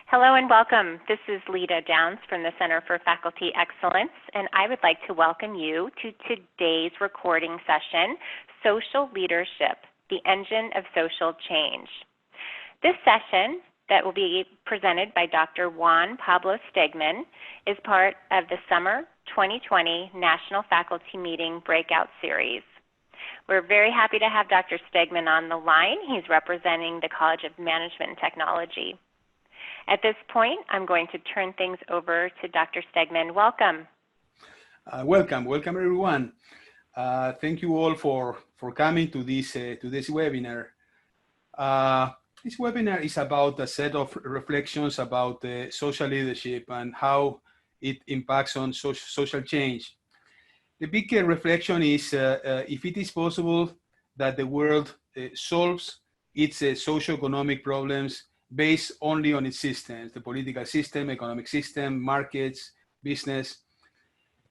Hello and welcome. This is Lita Downs from the Center for Faculty Excellence, and I would like to welcome you to today's recording session, Social Leadership, the Engine of Social Change. This session that will be presented by Dr. Juan Pablo Stegman is part of the Summer 2020 National Faculty Meeting Breakout Series. We're very happy to have Dr. Stegman on the line. He's representing the College of Management and Technology. At this point, I'm going to turn things over to Dr. Stegman. Welcome. Welcome everyone. Thank you all for coming to this webinar. This webinar is about a set of reflections about social leadership and how it impacts on social change. The big reflection is if it is possible that the world solves its socioeconomic problems based only on its systems, the political system, economic system, markets, business.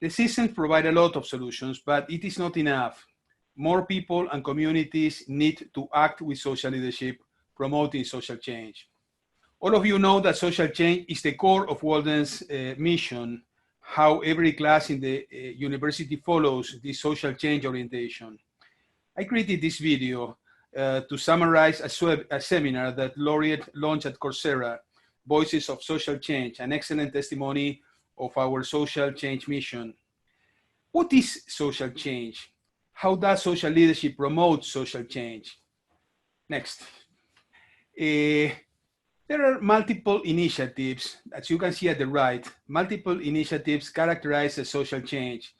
The systems provide a lot of solutions, but it is not enough. More people and communities need to act with social leadership, promoting social change. All of you know that social change is the core of Walden's mission, how every class in the university follows this social change orientation. I created this video to summarize a seminar that Laureate launched at Coursera, Voices of Social Change, an excellent testimony of our social change mission. What is social change? How does social leadership promote social change? Next. There are multiple initiatives, as you can see at the right, multiple initiatives characterize the social change.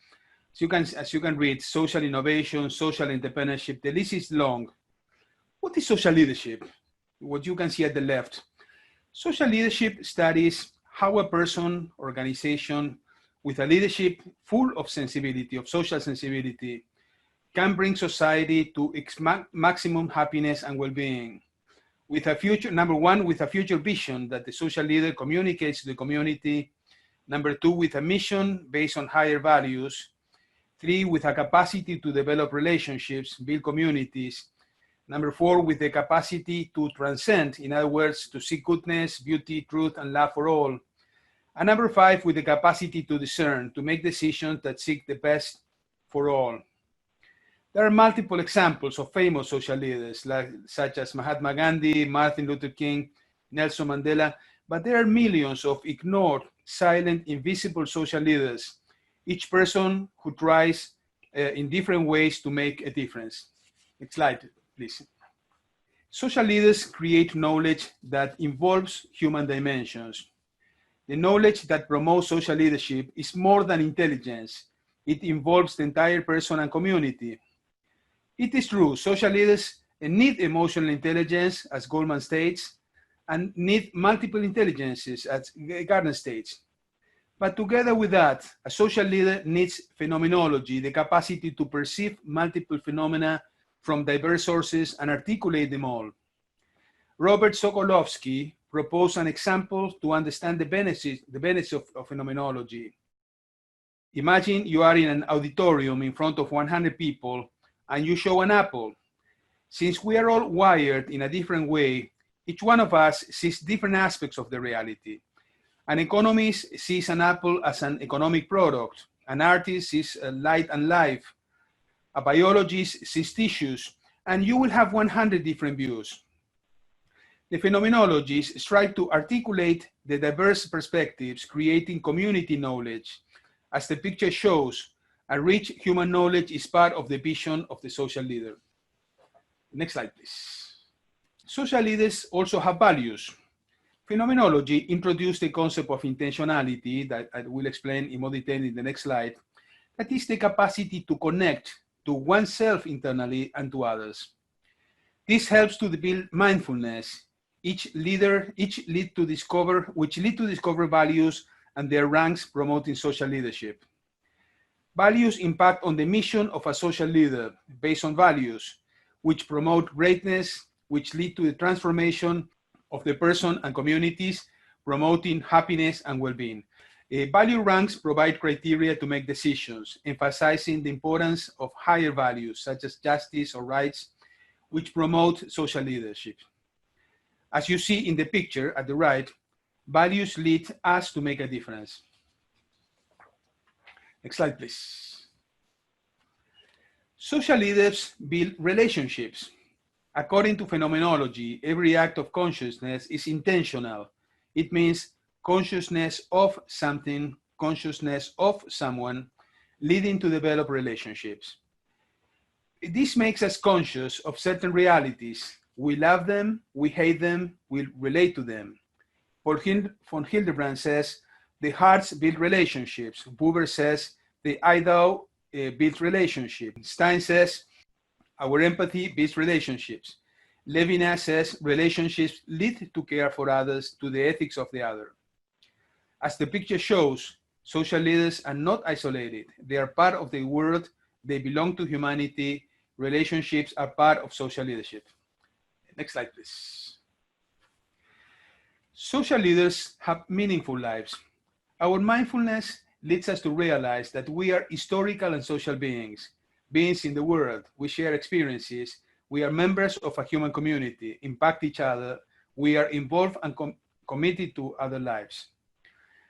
As you can read, social innovation, social entrepreneurship, the list is long. What is social leadership? What you can see at the left. Social leadership studies how a person, organization, with a leadership full of sensibility, of social sensibility, can bring society to its maximum happiness and well-being. With a future, number one, with a future vision that the social leader communicates to the community. Number two, with a mission based on higher values. Three, with a capacity to develop relationships, build communities. Number four, with the capacity to transcend, in other words, to seek goodness, beauty, truth, and love for all. And number five, with the capacity to discern, to make decisions that seek the best for all. There are multiple examples of famous social leaders, such as Mahatma Gandhi, Martin Luther King, Nelson Mandela, but there are millions of ignored, silent, invisible social leaders, each person who tries in different ways to make a difference. Next slide, please. Social leaders create knowledge that involves human dimensions. The knowledge that promotes social leadership is more than intelligence. It involves the entire person and community. It is true, social leaders need emotional intelligence, as Goldman states, and need multiple intelligences, as Gardner states. But together with that, a social leader needs phenomenology, the capacity to perceive multiple phenomena from diverse sources and articulate them all. Robert Sokolowski proposed an example to understand the benefits of phenomenology. Imagine you are in an auditorium in front of 100 people and you show an apple. Since we are all wired in a different way, each one of us sees different aspects of the reality. An economist sees an apple as an economic product. An artist sees light and life. A biologist sees tissues, and you will have 100 different views. The phenomenologists strive to articulate the diverse perspectives, creating community knowledge. As the picture shows, a rich human knowledge is part of the vision of the social leader. Next slide, please. Social leaders also have values. Phenomenology introduced the concept of intentionality that I will explain in more detail in the next slide. That is the capacity to connect to oneself internally and to others. This helps to build mindfulness, which lead to discover values and their ranks promoting social leadership. Values impact on the mission of a social leader based on values, which promote greatness, which lead to the transformation of the person and communities, promoting happiness and well-being. Value ranks provide criteria to make decisions, emphasizing the importance of higher values such as justice or rights, which promote social leadership. As you see in the picture at the right, Values lead us to make a difference. Next slide, please. Social leaders build relationships. According to phenomenology, every act of consciousness is intentional. It means consciousness of something, consciousness of someone, leading to develop relationships. This makes us conscious of certain realities. We love them, we hate them, we relate to them. Von Hildebrand says, the hearts build relationships. Buber says, the I-thou builds relationships. Stein says, our empathy builds relationships. Levinas says, relationships lead to care for others, to the ethics of the other. As the picture shows, social leaders are not isolated. They are part of the world. They belong to humanity. Relationships are part of social leadership. Next slide, please. Social leaders have meaningful lives. Our mindfulness leads us to realize that we are historical and social beings, beings in the world. We share experiences. We are members of a human community, impact each other. We are involved and committed to other lives.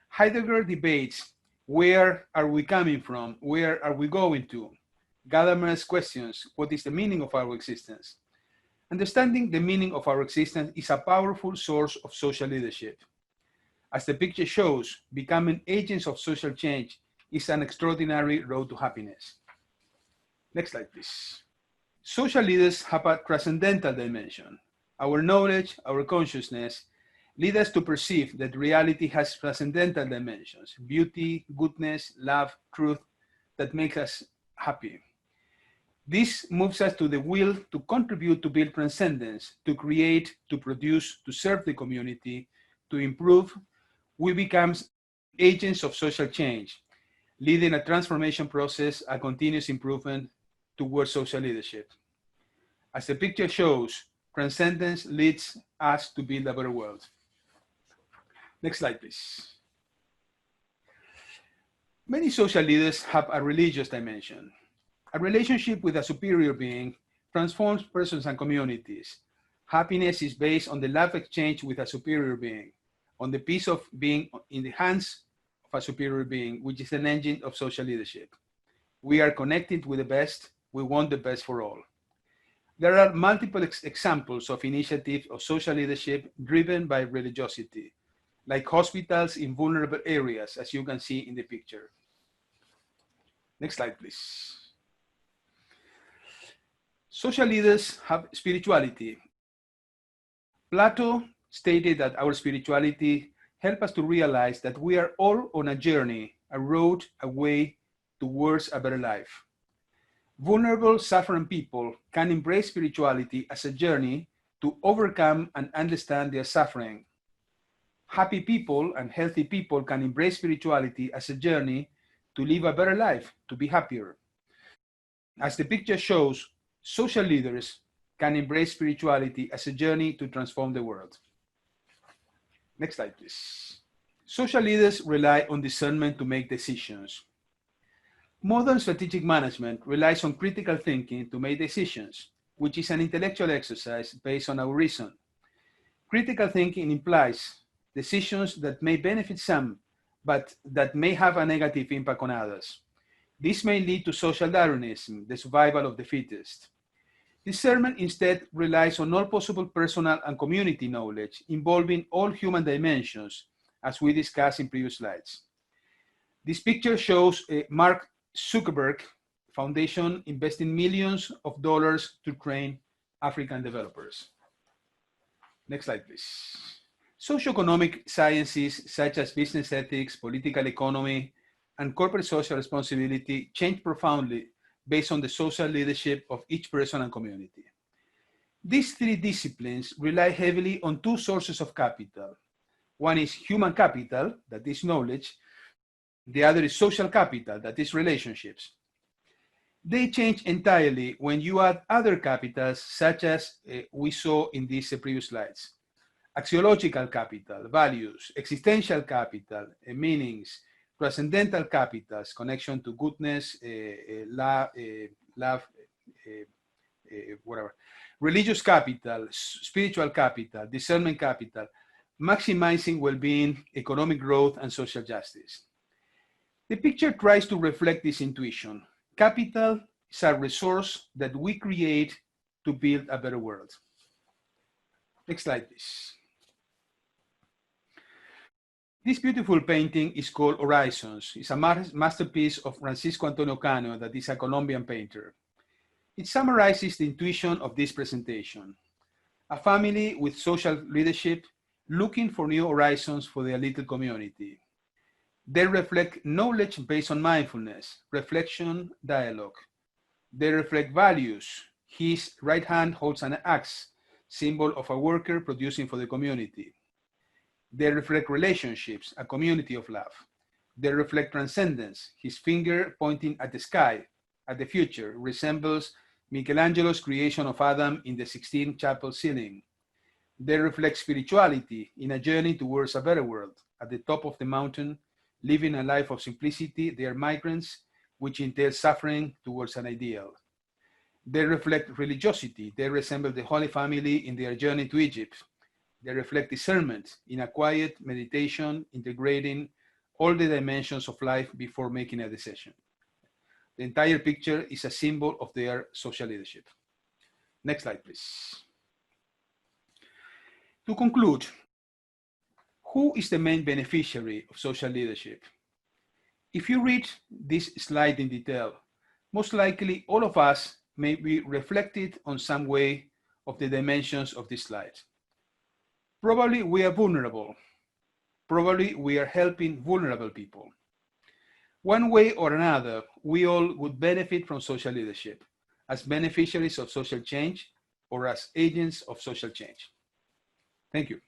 Heidegger debates, where are we coming from? Where are we going to? Gadamer's questions, what is the meaning of our existence? Understanding the meaning of our existence is a powerful source of social leadership. As the picture shows, becoming agents of social change is an extraordinary road to happiness. Next slide, please. Social leaders have a transcendental dimension. Our knowledge, our consciousness, lead us to perceive that reality has transcendental dimensions, beauty, goodness, love, truth, that make us happy. This moves us to the will to contribute to build transcendence, to create, to produce, to serve the community, to improve. We become agents of social change, leading a transformation process, a continuous improvement towards social leadership. As the picture shows, transcendence leads us to build a better world. Next slide, please. Many social leaders have a religious dimension. A relationship with a superior being transforms persons and communities. Happiness is based on the love exchange with a superior being, on the peace of being in the hands of a superior being, which is an engine of social leadership. We are connected with the best. We want the best for all. There are multiple examples of initiatives of social leadership driven by religiosity, like hospitals in vulnerable areas, as you can see in the picture. Next slide, please. Social leaders have spirituality. Plato stated that our spirituality helps us to realize that we are all on a journey, a road, a way towards a better life. Vulnerable, suffering people can embrace spirituality as a journey to overcome and understand their suffering. Happy people and healthy people can embrace spirituality as a journey to live a better life, to be happier. As the picture shows, social leaders can embrace spirituality as a journey to transform the world. Next slide, please. Social leaders rely on discernment to make decisions. Modern strategic management relies on critical thinking to make decisions, which is an intellectual exercise based on our reason. Critical thinking implies decisions that may benefit some, but that may have a negative impact on others. This may lead to social Darwinism, the survival of the fittest. Discernment instead relies on all possible personal and community knowledge involving all human dimensions, as we discussed in previous slides. This picture shows Mark Zuckerberg Foundation investing millions of dollars to train African developers. Next slide, please. Socioeconomic sciences such as business ethics, political economy, and corporate social responsibility change profoundly based on the social leadership of each person and community. These three disciplines rely heavily on two sources of capital. One is human capital, that is knowledge. The other is social capital, that is relationships. They change entirely when you add other capitals, such as we saw in these previous slides. Axiological capital, values, existential capital, meanings, transcendental capitals, connection to goodness, love, whatever. Religious capital, spiritual capital, discernment capital. maximizing well-being, economic growth, and social justice. The picture tries to reflect this intuition. Capital is a resource that we create to build a better world. Next slide, please. This beautiful painting is called Horizons. It's a masterpiece of Francisco Antonio Cano, that is a Colombian painter. It summarizes the intuition of this presentation. A family with social leadership looking for new horizons for their little community. They reflect knowledge based on mindfulness, reflection, dialogue. They reflect values. His right hand holds an axe, symbol of a worker producing for the community. They reflect relationships, a community of love. They reflect transcendence. His finger pointing at the sky, at the future, resembles Michelangelo's creation of Adam in the Sistine Chapel ceiling. They reflect spirituality in a journey towards a better world. At the top of the mountain, living a life of simplicity, they are migrants, which entails suffering towards an ideal. They reflect religiosity. They resemble the Holy Family in their journey to Egypt. They reflect discernment in a quiet meditation, integrating all the dimensions of life before making a decision. The entire picture is a symbol of their social leadership. Next slide, please. To conclude, who is the main beneficiary of social leadership? If you read this slide in detail, most likely all of us may be reflected on some way of the dimensions of this slide. Probably we are vulnerable. Probably we are helping vulnerable people. One way or another, we all would benefit from social leadership as beneficiaries of social change or as agents of social change. Thank you.